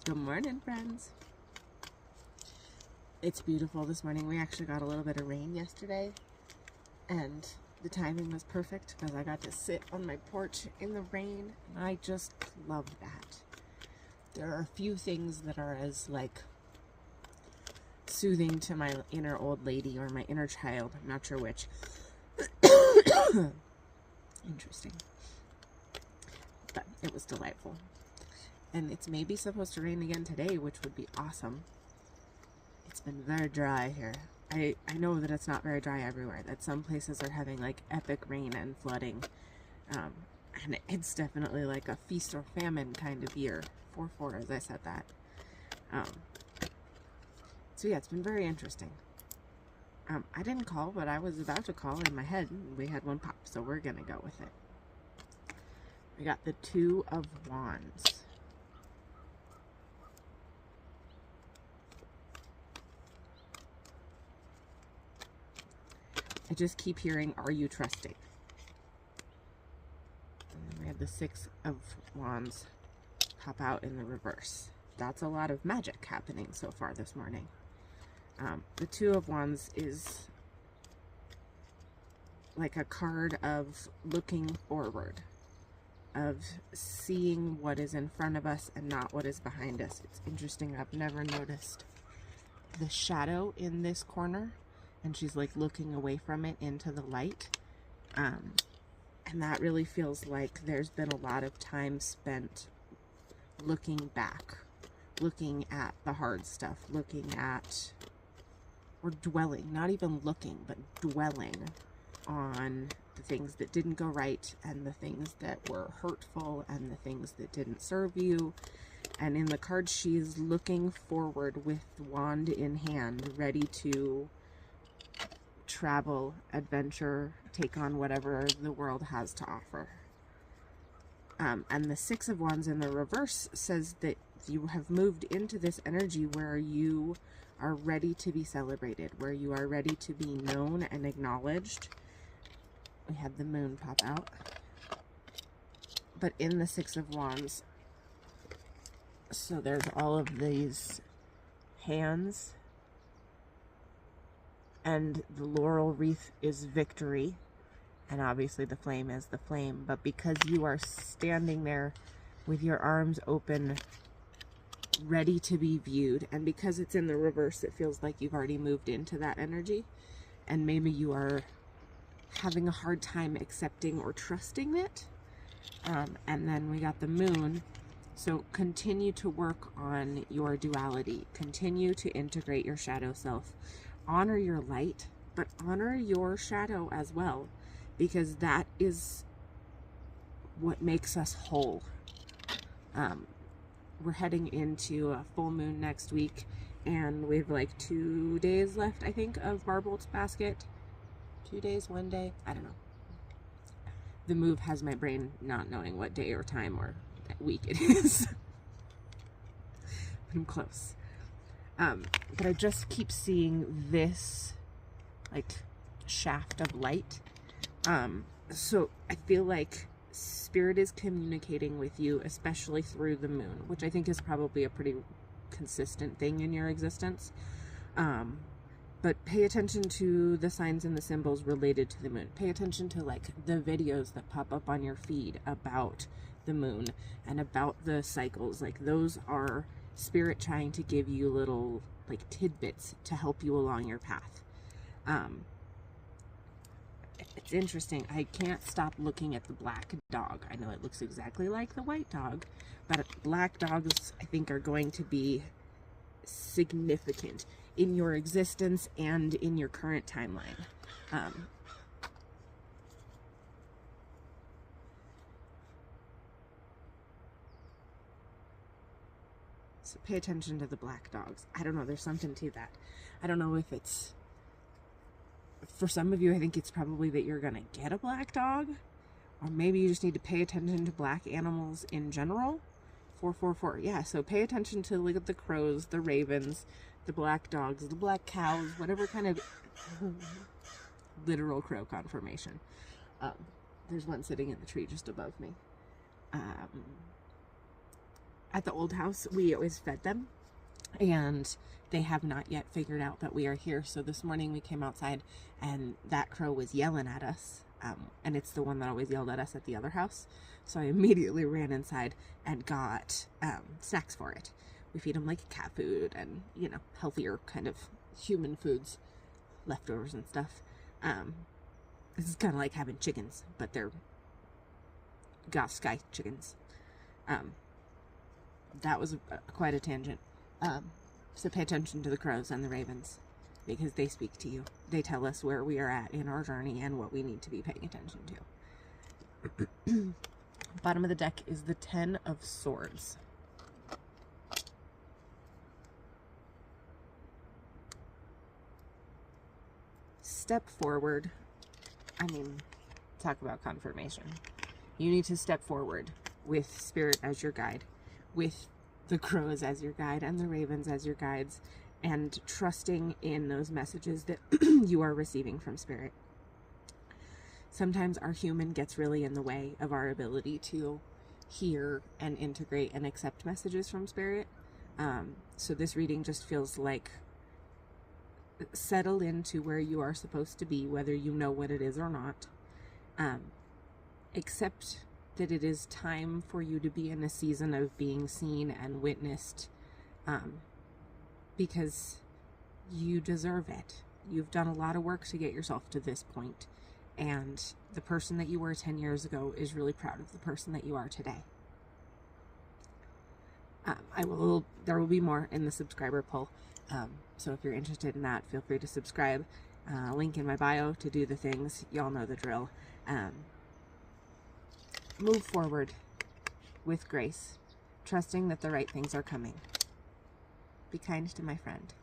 Good morning, friends. It's beautiful this morning. We actually got a little bit of rain yesterday, and the timing was perfect because I got to sit on my porch in the rain, and I just love that. There are a few things that are as soothing to my inner old lady or my inner child. I'm not sure which. Interesting. But it was delightful. And it's maybe supposed to rain again today, which would be awesome. It's been very dry here. I know that it's not very dry everywhere, that some places are having epic rain and flooding. And it's definitely like a feast or famine kind of year. 4-4 as I said that. So yeah, it's been very interesting. I didn't call, but I was about to call in my head, and we had one pop, so we're gonna go with it. We got the Two of Wands. I just keep hearing, are you trusting? And then we have the Six of Wands pop out in the reverse. That's a lot of magic happening so far this morning. The Two of Wands is like a card of looking forward, of seeing what is in front of us and not what is behind us. It's interesting. I've never noticed the shadow in this corner, and she's looking away from it into the light. And that really feels like there's been a lot of time spent looking back, looking at the hard stuff, looking at, or dwelling, not even looking, but dwelling on the things that didn't go right and the things that were hurtful and the things that didn't serve you. And in the card, she's looking forward with wand in hand, ready to travel, adventure, take on whatever the world has to offer. And the Six of Wands in the reverse says that you have moved into this energy where you are ready to be celebrated, where you are ready to be known and acknowledged. We had the Moon pop out. But in the Six of Wands, so there's all of these hands, and the laurel wreath is victory, and obviously the flame is the flame. But because you are standing there with your arms open, ready to be viewed, and because it's in the reverse, it feels like you've already moved into that energy, and maybe you are having a hard time accepting or trusting it. And then we got the Moon. So continue to work on your duality, continue to integrate your shadow self, honor your light, but honor your shadow as well, because that is what makes us whole. We're heading into a full moon next week, and we have 2 days left, I think, of Barbolt's basket. 2 days, 1 day, I don't know. The move has my brain not knowing what day or time or week it is. I'm close. But I just keep seeing this shaft of light. So I feel like Spirit is communicating with you, especially through the Moon, which I think is probably a pretty consistent thing in your existence. But pay attention to the signs and the symbols related to the Moon. Pay attention to the videos that pop up on your feed about the Moon and about the cycles. Those are Spirit trying to give you little tidbits to help you along your path. It's interesting. I can't stop looking at the black dog. I know it looks exactly like the white dog, but black dogs, I think, are going to be significant in your existence and in your current timeline. So pay attention to the black dogs. I don't know, there's something to that. I don't know if it's, for some of you, I think it's probably that you're gonna get a black dog, or maybe you just need to pay attention to black animals in general. 444, yeah, so pay attention to the crows, the ravens, the black dogs, the black cows, whatever kind of literal crow confirmation. There's one sitting in the tree just above me. at the old house, we always fed them, and they have not yet figured out that we are here. So this morning we came outside and that crow was yelling at us. And it's the one that always yelled at us at the other house. So I immediately ran inside and got snacks for it. We feed them like cat food and, you know, healthier kind of human foods, leftovers and stuff. This is kind of like having chickens, but they're Goth Sky chickens. That was quite a tangent. So pay attention to the crows and the ravens, because they speak to you. They tell us where we are at in our journey and what we need to be paying attention to. Bottom of the deck is the 10 of Swords. Step forward. I mean, talk about confirmation. You need to step forward with Spirit as your guide, with the crows as your guide and the ravens as your guides, and trusting in those messages that you are receiving from Spirit. Sometimes our human gets really in the way of our ability to hear and integrate and accept messages from Spirit. So this reading just feels like settle into where you are supposed to be, whether you know what it is or not. Accept that it is time for you to be in a season of being seen and witnessed, because you deserve it. You've done a lot of work to get yourself to this point, and the person that you were 10 years ago is really proud of the person that you are today. There will be more in the subscriber poll, so if you're interested in that, feel free to subscribe. Link in my bio to do the things. Y'all know the drill. Move forward with grace, trusting that the right things are coming. Be kind to my friend.